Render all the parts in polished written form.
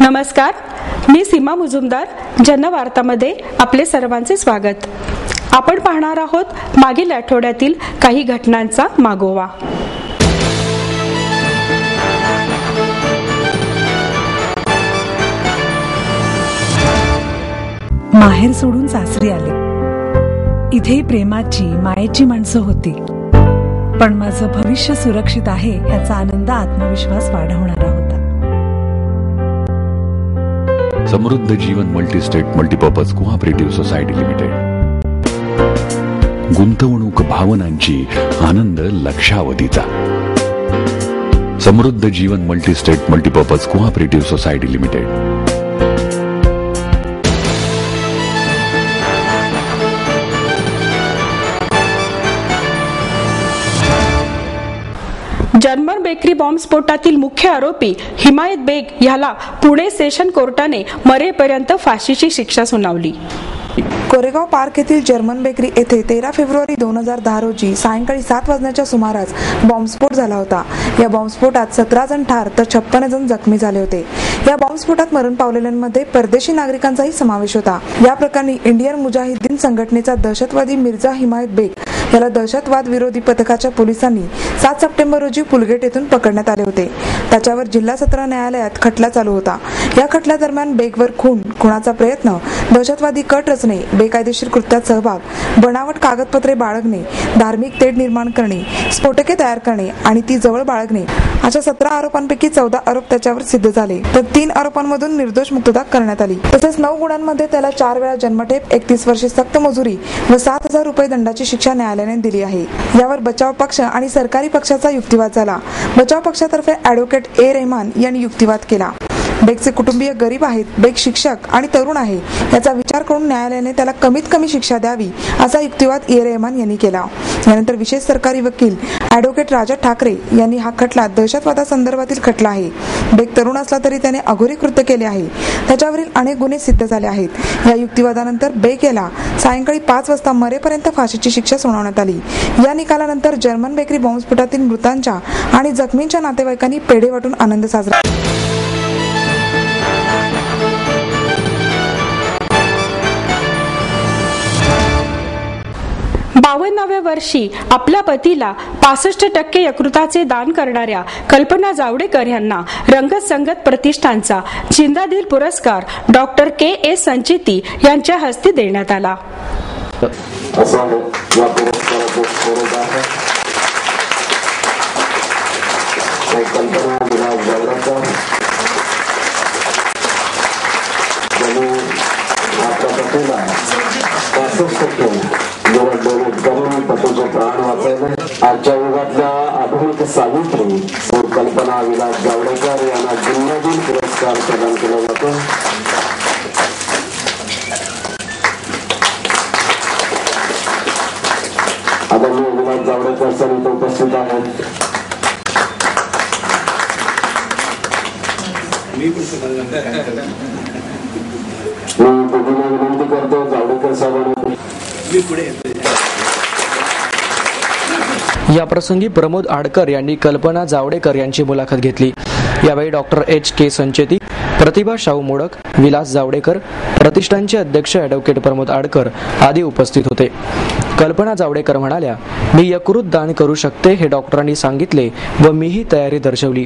नमस्कार, मी सीमा मुजुमदार. जनवार्तामध्ये आपले सर्वांचे स्वागत. आपण पाहणार आहोत मागील आठवड्यातील काही घटनांचा मागोवा. माहेर सोडून सासरी आले. इथे प्रेमाची मायेची माणसं होती, पण माझं भविष्य सुरक्षित आहे याचा आनंद आत्मविश्वास वाढवणारा होता. Samruddha Jeevan multistate multipurpose cooperative society limited. गुंतवणूक भावनांची, आनंद लक्षावधीचा. Samruddha Jeevan multistate multipurpose cooperative society limited. German bakery बॉम्बस्फोटातील मुख्य आरोपी हिमायत बेग याला पुणे सेशन कोर्टाने मरेपर्यंत फाशीची शिक्षा सुनावली. कोरेगाव पार्क येथील जर्मन बेकरी येथे 13 फेब्रुवारी 2010 रोजी सायंकाळी 7 वाजण्याच्या सुमारास बॉम्बस्फोट झाला होता. या बॉम्बस्फोटात 17 जण ठार तर 56 जण जखमी झाले होते. या बॉम्बस्फोटात मरण पावलेल्यांमध्ये परदेशी नागरिकांचाही समावेश होता. या प्रकरणी इंडियन मुजाहिदीन संघटनेचा दहशतवादी मिर्झा हिमायत बेग याला दहशतवाद विरोधी पथकाच्या पोलिसांनी 7 सप्टेंबर रोजी पुलगेट येथून पकडण्यात आले होते. त्याच्यावर जिल्हा सत्र न्यायालयात खटला चालू होता. या खटल्यादरम्यान बेगवर खुनाचा प्रयत्न, दहशतवादी कट रचणे, बेकायदेशीर कृत्यात सहभाग, बनावट कागदपत्रे बाळगणे, धार्मिक तेढ निर्माण करणे, स्फोटके तयार करणे आणि ती जवळ बाळगणे अशा 17 आरोपांपैकी 14 आरोप त्याच्यावर सिद्ध झाले, तर 3 आरोपांमधून निर्दोष मुक्तता करण्यात आली. तसेच 9 गुन्ह्यांमध्ये त्याला 4 वेळा जन्मठेप, 31 वर्षे सक्त मजुरी व 7,000 रुपये दंडाची शिक्षा न्यायालयाने दिली आहे. यावर बचाव पक्ष आणि सरकारी पक्षाचा युक्तिवाद झाला. बचाव पक्षातर्फे ॲडव्होकेट ए रहमान यांनी युक्तिवाद केला. बेगचे कुटुंबीय गरीब आहेत, बेग शिक्षक आणि तरुण आहे याचा विचार करून न्यायालयाने त्याला कमीत कमी शिक्षा द्यावी असा युक्तिवाद ए रहमान यांनी केला. यानंतर विशेष सरकारी वकील ॲडव्होकेट राजा ठाकरे यांनी हा खटला दहशतवादासंदर्भातील खटला आहे. बेग तरुण असला तरी त्याने अघोरी कृत्य केले आहे. त्याच्यावरील अनेक गुन्हे सिद्ध झाले आहेत. या युक्तिवादानंतर बेग याला सायंकाळी 5 वाजता मरेपर्यंत फाशीची शिक्षा सुनावण्यात आली. या निकालानंतर जर्मन बेकरी बॉम्बस्फोटातील मृतांच्या आणि जखमींच्या नातेवाईकांनी पेढे वाटून आनंद साजरा. 52व्या वर्षी आपल्या पतीला 65% यकृताचे दान करणाऱ्या कल्पना जावडेकर यांना रंगत संगत प्रतिष्ठानचा जिंदादिल पुरस्कार डॉक्टर के संचिती यांच्या हस्ते देण्यात आला. आजच्या युगातल्या आधुनिक सावित्री कल्पना विलास जावडेकर यांना जिंदादिल पुरस्कार प्रदान केला जातो. आदरणीय विलास जावडेकर सर इथे उपस्थित आहेत. मी विनंती करतो जावडेकर साहेबांना. या प्रसंगी प्रमोद आडकर यांनी कल्पना जावडेकर यांची मुलाखत घेतली. यावेळी डॉक्टर के संचेती, प्रतिभा शाहू मोडक, विलास जावडेकर, प्रतिष्ठानचे अध्यक्ष ॲडव्होकेट प्रमोद आडकर आदी उपस्थित होते. कल्पना जावडेकर म्हणाल्या, मी यकृत दान करू शकते हे डॉक्टरांनी सांगितले व मीही तयारी दर्शवली.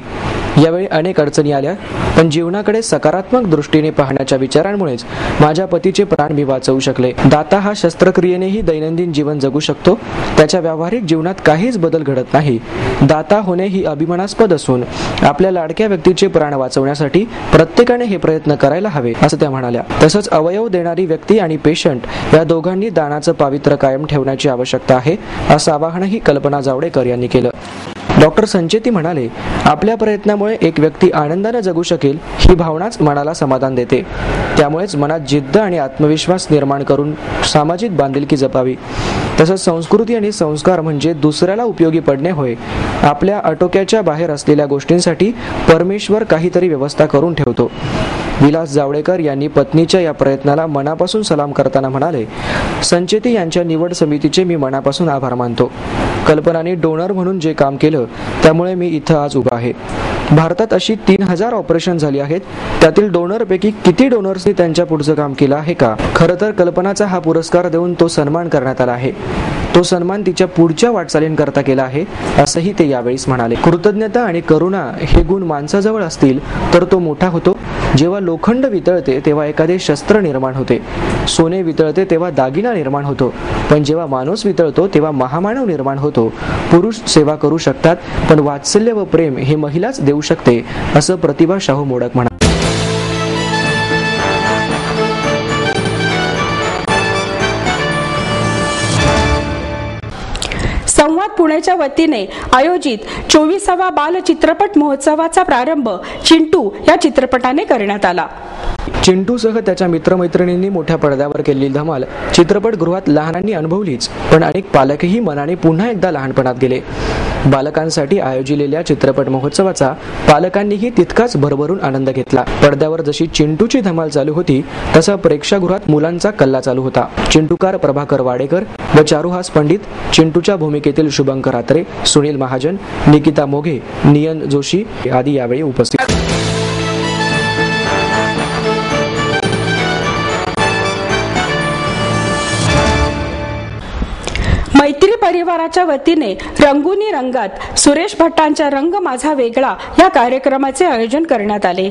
यावेळी अनेक अडचणी आल्या, पण जीवनाकडे सकारात्मक दृष्टीने पाहण्याच्या विचारांमुळेच माझ्या पतीचे प्राण मी वाचवू शकले. दाता हा शस्त्रक्रियेनेही दैनंदिन जीवन जगू शकतो. त्याच्या व्यावहारिक जीवनात काहीच बदल घडत नाही. दाता होणे ही अभिमानास्पद असून आपल्या लाडक्या व्यक्तीचे प्राण वाचवण्यासाठी प्रत्येकाने हे प्रयत्न करायला हवे असं त्या म्हणाल्या. तसंच अवयव देणारी व्यक्ती आणि पेशंट या दोघांनी दानाचं पावित्र्य कायम ठेवण्याची आवश्यकता आहे असं आवाहनही कल्पना जावडेकर यांनी केलं. डॉक्टर संचेती म्हणाले, आपल्या प्रयत्नामुळे एक व्यक्ती आनंदाने जगू शकेल ही भावनाच मनाला समाधान देते. त्यामुळेच मनात जिद्द आणि आत्मविश्वास निर्माण करून सामाजिक बांधिलकी जपावी. तसंच संस्कृती आणि संस्कार म्हणजे दुसऱ्याला उपयोगी पडणे होय. आपल्या आटोक्याच्या बाहेर असलेल्या गोष्टींसाठी परमेश्वर काहीतरी व्यवस्था करून ठेवतो. विलास जावडेकर यांनी पत्नीच्या या प्रयत्नाला मनापासून सलाम करताना म्हणाले, संचेती यांच्या निवड समितीचे मी मनापासून आभार मानतो. कल्पनाने डोनर म्हणून जे काम केलं त्यामुळे मी इथं आज उभा आहे. भारतात अशी 3000 ऑपरेशन झाली आहेत. त्यातील डोनरपैकी किती डोनर्सनी त्यांच्या पुढचं काम केलं आहे का? खरं तर कल्पनाचा हा पुरस्कार देऊन तो सन्मान करण्यात आला आहे. तो सन्मान तिच्या पुढच्या वाटचालींकरता केला आहे, असंही ते यावेळी म्हणाले. कृतज्ञता आणि करुणा हे गुण माणसाजवळ असतील तर तो मोठा होतो. जेव्हा लोखंड वितळते तेव्हा एखादे शस्त्र निर्माण होते, सोने वितळते तेव्हा दागिना निर्माण होतो, पण जेव्हा माणूस वितळतो तेव्हा महामानव निर्माण होतो. पुरुष सेवा करू शकतात, पण वात्सल्य व प्रेम हे महिलाच देऊ शकते, असं प्रतिभा शाहू मोडक म्हणाले. संवाद पुण्याच्या वतीने आयोजित 24वा बाल चित्रपट महोत्सवाचा प्रारंभ चिंटू या चित्रपटाने करण्यात आला. चिंटूसह त्याच्या मित्रमैत्रिणींनी मोठ्या पडद्यावर केलेली धमाल चित्रपटगृहात लहानांनी अनुभवलीच, पण अनेक पालकही मनाने पुन्हा एकदा लहानपणात गेले. बालकांसाठी आयोजिलेल्या चित्रपट महोत्सवाचा पालकांनीही तितकाच भरभरून आनंद घेतला. पडद्यावर जशी चिंटूची धमाल चालू होती तसा प्रेक्षागृहात मुलांचा कल्ला चालू होता. चिंटूकार प्रभाकर वाडेकर व चारुहास पंडित, चिंटूच्या भूमिकेतील शुभंकर आत्रे, सुनील महाजन, निकिता मोघे, नियन जोशी आदी यावेळी उपस्थित. मैत्री परिवाराच्या वतीने रंगुनी रंगात सुरेश भट्टांच्या रंग माझा वेगळा या कार्यक्रमाचे आयोजन करण्यात आले.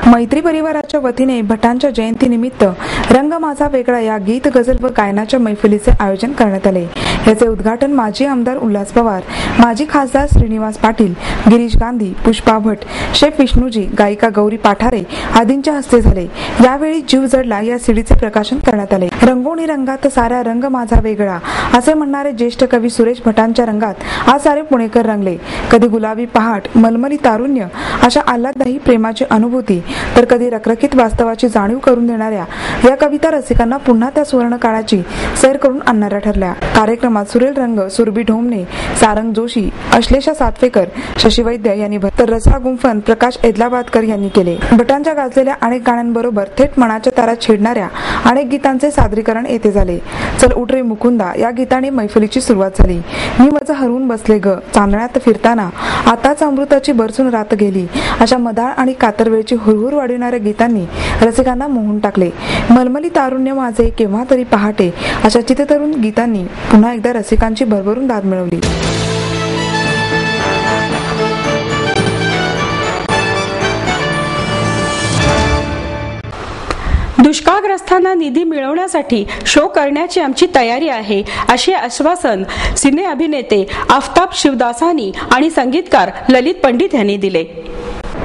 मैत्री परिवाराच्या वतीने भटांच्या जयंतीनिमित्त रंग माझा वेगळा या गीत, गझल व गायनाच्या मैफिलीचे आयोजन करण्यात आले. याचे उद्घाटन माजी आमदार उल्हास पवार, माजी खासदार श्रीनिवास पाटील, गिरीश गांधी, पुष्पा भट, शेफ विष्णूजी, गायिका गौरी पाठारे आदींच्या हस्ते झाले. यावेळी जीव जडला या सीडीचे प्रकाशन करण्यात आले. रंगोनी रंगात साऱ्या रंग माझा वेगळा असे म्हणणारे ज्येष्ठ कवी सुरेश भटांच्या रंगात आज सारे पुणेकर रंगले. कधी गुलाबी पहाट, मलमली तारुण्य अशा आल्हाददायी प्रेमाची अनुभूती, तर कधी रखरखीत वास्तवाची जाणीव करून देणाऱ्या या कविता रसिकांना पुन्हा त्या सुवर्ण काळाची सैर करून आणणाऱ्या ठरल्या. कार्यक्रमात सुरेल रंग, सुरभी ढोमणे, सारंग जोशी, अश्लेषा सातवेकर, शशी वैद्य यांनी तर रसा गुंफन प्रकाश एदलाबादकर यांनी केले. भटांच्या गाजलेल्या अनेक गाण्यांबरोबर थेट मनाच्या तारा छेडणाऱ्या अनेक गीतांचे सादरीकरण येथे झाले. चल उठ रे मुकुंदा या गीताने मैफलीची सुरुवात झाली. मी माझं हरवून बसले ग, चांदण्यात फिरताना आताच अमृताची बरसून रात गेली अशा मधाळ आणि कातरवेळची हुरहुर वाढविणाऱ्या गीतांनी रसिकांना मोहून टाकले. मलमली तारुण्य माझे, केव्हा तरी पहाटे अशा चित्रतरुण गीतांनी पुन्हा एकदा रसिकांची भरभरून दाद मिळवली. दुष्काळग्रस्तांना निधी मिळवण्यासाठी शो करण्याची आमची तयारी आहे असे आश्वासन सिने अभिनेते आफताब शिवदासानी आणि संगीतकार ललित पंडित यांनी दिले.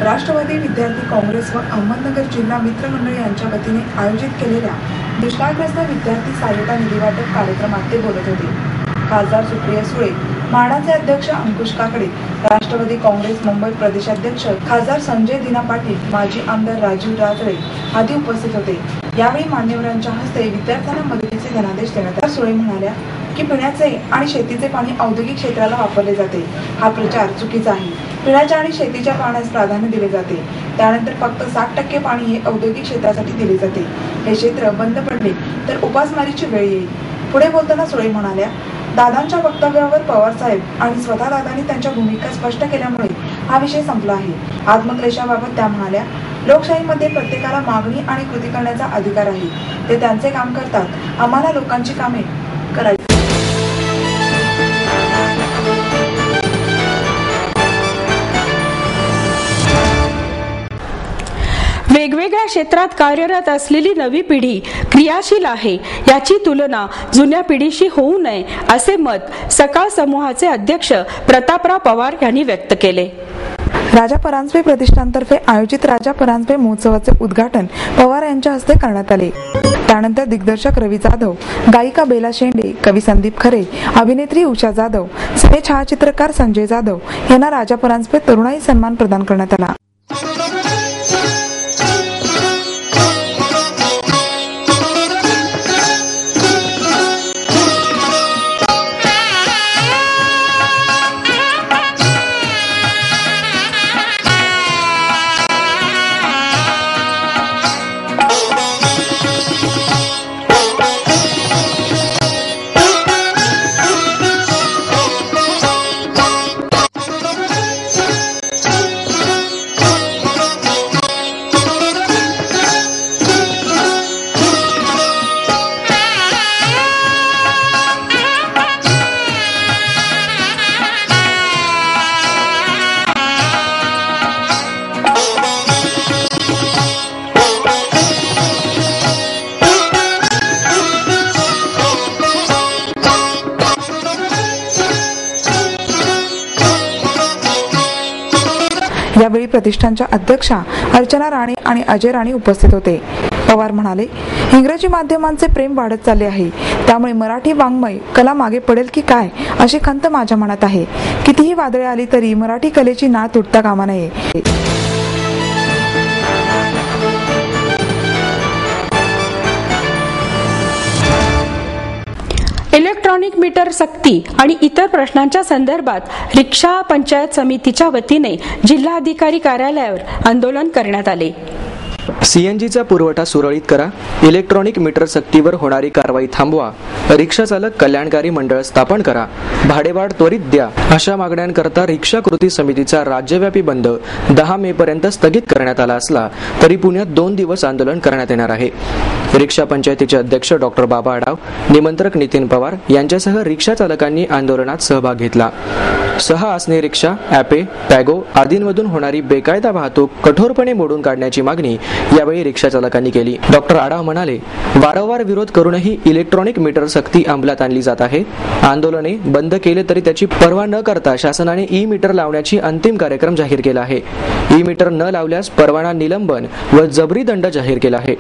राष्ट्रवादी विद्यार्थी काँग्रेस व अहमदनगर जिल्हा मित्रमंडळ यांच्या वतीने आयोजित केलेल्या दुष्काळग्रस्त विद्यार्थी सहाय्यता निधी वाटप कार्यक्रमात ते बोलत होते. खासदार सुप्रिया सुळे, म्हाडाचे अध्यक्ष अंकुश काकडे, राष्ट्रवादी काँग्रेस मुंबई प्रदेशाध्यक्ष खासदार संजय दिना पाटील, माजी आमदार राजीव राजळे आदी उपस्थित होते. यावेळी मान्यवरांच्या हस्ते विद्यार्थ्यांना मदतीचे धनादेश देण्यात आले. सुळे म्हणाल्या की पिण्याचे आणि शेतीचे पाणी औद्योगिक क्षेत्राला वापरले जाते. हा प्रचार चुकीचा आहे. पिण्याच्या आणि शेतीच्या पाण्यास प्राधान्य दिले जाते. त्यानंतर फक्त 60% पाणी हे औद्योगिक क्षेत्रासाठी दिले जाते. हे क्षेत्र बंद पडले तर उपासमारीची वेळ येईल. पुढे बोलताना सुळे म्हणाल्या, दादांच्या वक्तव्यावर पवार साहेब आणि स्वतः दादांनी त्यांच्या भूमिका स्पष्ट केल्यामुळे हा विषय संपला आहे. आत्मक्लेशाबाबत त्या म्हणाल्या, लोकशाहीमध्ये प्रत्येकाला मागणी आणि कृती करण्याचा अधिकार आहे. ते त्यांचे काम करतात, आम्हाला लोकांची कामे करायची. वेगवेगळ्या क्षेत्रात कार्यरत असलेली नवी पिढी क्रियाशील आहे, याची तुलना जुन्या पिढीशी होऊ नये असे मत सकाळ समूहाचे अध्यक्ष प्रतापराव पवार यांनी व्यक्त केले. राजा परांजपे प्रतिष्ठानतर्फे आयोजित राजा परांजपे महोत्सवाचे उद्घाटन पवार यांच्या हस्ते करण्यात आले. त्यानंतर दिग्दर्शक रवी जाधव, गायिका बेला शेंडे, कवी संदीप खरे, अभिनेत्री उषा जाधव, छायाचित्रकार संजय जाधव यांना राजा परांजपे तरुणाई सन्मान प्रदान करण्यात आला. यावेळी प्रतिष्ठानच्या अध्यक्षा अर्चना राणे आणि अजय राणे उपस्थित होते. पवार म्हणाले, इंग्रजी माध्यमांचे प्रेम वाढत चालले आहे, त्यामुळे मराठी वाङ्मय कला मागे पडेल की काय अशी खंत माझ्या मनात आहे. कितीही वादळे आली तरी मराठी कलेची नाळ तुटता कामा नये. इलेक्ट्रॉनिक मीटर सक्ती आणि इतर प्रश्नांच्या संदर्भात रिक्षा पंचायत समितीच्या वतीने जिल्हाधिकारी कार्यालयावर आंदोलन करण्यात आले. सीएनजीचा पुरवठा सुरळीत करा, इलेक्ट्रॉनिक मीटर सक्तीवर होणारी कारवाई थांबवा, रिक्षा चालक कल्याणकारी मंडळ स्थापन करा, भाडेवाढ त्वरित द्या अशा मागण्यांकरता रिक्षा कृती समितीचा राज्यव्यापी बंद 10 मे पर्यंत स्थगित करण्यात आला असला तरी पुण्यात 2 दिवस आंदोलन करण्यात येणार आहे. रिक्षा पंचायतीचे अध्यक्ष डॉक्टर बाबा आढाव, निमंत्रक नितीन पवार यांच्यासह रिक्षा चालकांनी आंदोलनात सहभाग घेतला. 6 आसने रिक्षा, ॲपे, टॅगो आदींमधून होणारी बेकायदा वाहतूक कठोरपणे मोडून काढण्याची मागणी यावेळी रिक्षा चालकांनी केली. डॉक्टर आढाव म्हणाले, वारंवार विरोध करूनही इलेक्ट्रॉनिक मीटर सक्ती अंमलात आणली जात आहे. आंदोलने बंद केले तरी त्याची पर्वा न करता शासनाने ई मीटर लावण्याची अंतिम कार्यक्रम जाहीर केला आहे. ई मीटर न लावल्यास परवाना निलंबन व जबरी दंड जाहीर केला आहे.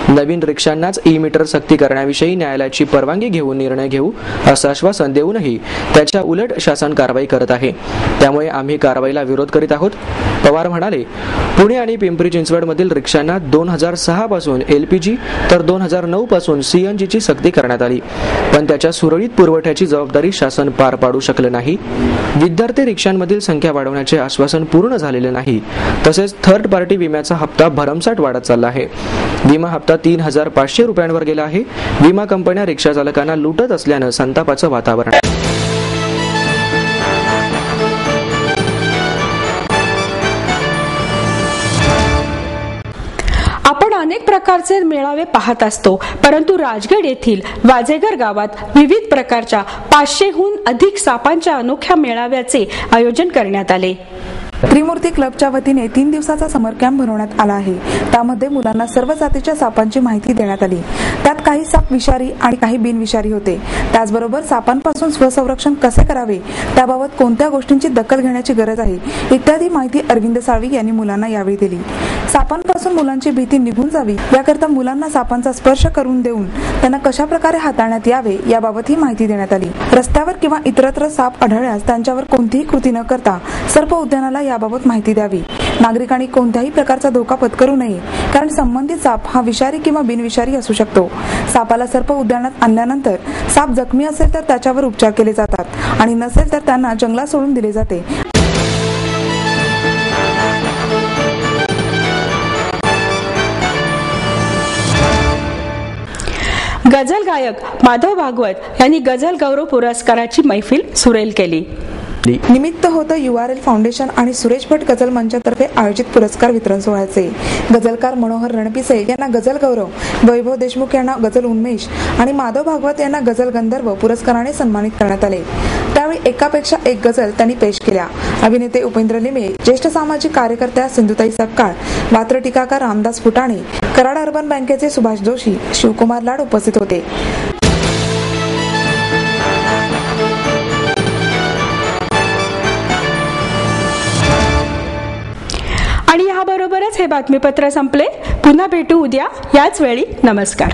नवीन रिक्षांनाच ई मीटर सक्ती करण्याविषयी न्यायालयाची परवानगी घेऊन निर्णय घेऊ असं आश्वासन देऊनही त्याच्या उलट शासन कारवाई करत आहे. त्यामुळे आम्ही कारवाईला विरोध करीत आहोत. पवार म्हणाले, पुणे आणि पिंपरी चिंचवडमधील रिक्षांना 2006 पासून एलपीजी तर 2009 पासून सीएनजीची सक्ती करण्यात आली, पण त्याच्या सुरळीत पुरवठ्याची जबाबदारी शासन पार पाडू शकलं नाही. विद्यार्थी रिक्षांमधील संख्या वाढवण्याचे आश्वासन पूर्ण झालेले नाही. तसेच थर्ड पार्टी विम्याचा हप्ता भरमसाठ वाढत चालला आहे. विमा हप्ता 3,500 रुपयांवर गेला आहे. विमा कंपन्या रिक्षा चालकांना लुटत असल्यानं संतापाचं वातावरण. आपण अनेक प्रकारचे मेळावे पाहत असतो, परंतु राजगड येथील वाजेगर गावात विविध प्रकारच्या 500हून अधिक सापांच्या अनोख्या मेळाव्याचे आयोजन करण्यात आले. त्रिमूर्ती क्लबच्या वतीने 3 दिवसाचा समर कॅम्प भरवण्यात आला आहे. त्यामध्ये मुलांना सर्व जातीच्या सापांची माहिती देण्यात आली. त्यात काही साप विषारी आणि काही बिनविषारी होते. त्याचबरोबर सापांपासून स्वसंरक्षण कसे करावे, त्याबाबत कोणत्या गोष्टींची दखल घेण्याची गरज आहे इत्यादी माहिती अरविंद साळवी यांनी मुलांना यावेळी दिली. सापांपासून मुलांची भीती निघून जावी याकरता मुलांना सापांचा स्पर्श करून देऊन त्यांना कशा प्रकारे हाताळण्यात यावे याबाबत ही माहिती देण्यात आली. रस्त्यावर किंवा इतरत्र साप आढळल्यास त्यांच्यावर कोणतीही कृती न करता सर्प उद्यानाला याबाबत माहिती द्यावी. नागरिकांनी कोणत्याही प्रकारचा धोका पत्करू नये, कारण संबंधित साप हा विषारी किंवा बिनविषारी असू शकतो. सापाला सर्प उद्यानात आणल्यानंतर साप जखमी असेल तर त्याच्यावर उपचार केले जातात आणि नसेल तर त्यांना जंगलात सोडून दिले जाते. गझल गायक माधव भागवत यांनी गझल गौरव पुरस्काराची मैफिल सुरेल केली. निमित्त होतं URL फाउंडेशन आणि सुरेश भट गझल मंचातर्फे आयोजित पुरस्कार वितरण सोहळ्याचे. गझलकार मनोहर रणपिसे यांना गझल गौरव, वैभव देशमुख यांना गझल उन्मेष आणि माधव भागवत यांना गझल गंधर्व पुरस्काराने सन्मानित करण्यात आले. त्यावेळी एकापेक्षा एक गझल त्यांनी पेश केल्या. अभिनेते उपेंद्र लिमे, ज्येष्ठ सामाजिक कार्यकर्त्या सिंधुताई सपकाळ, पात्र टीकाकार रामदास फुटाणे, कराड अर्बन बँकेचे सुभाष जोशी, शिवकुमार लाड उपस्थित होते. आणि याबरोबरच हे बातमीपत्र संपले. पुन्हा भेटू उद्या याच वेळी. नमस्कार.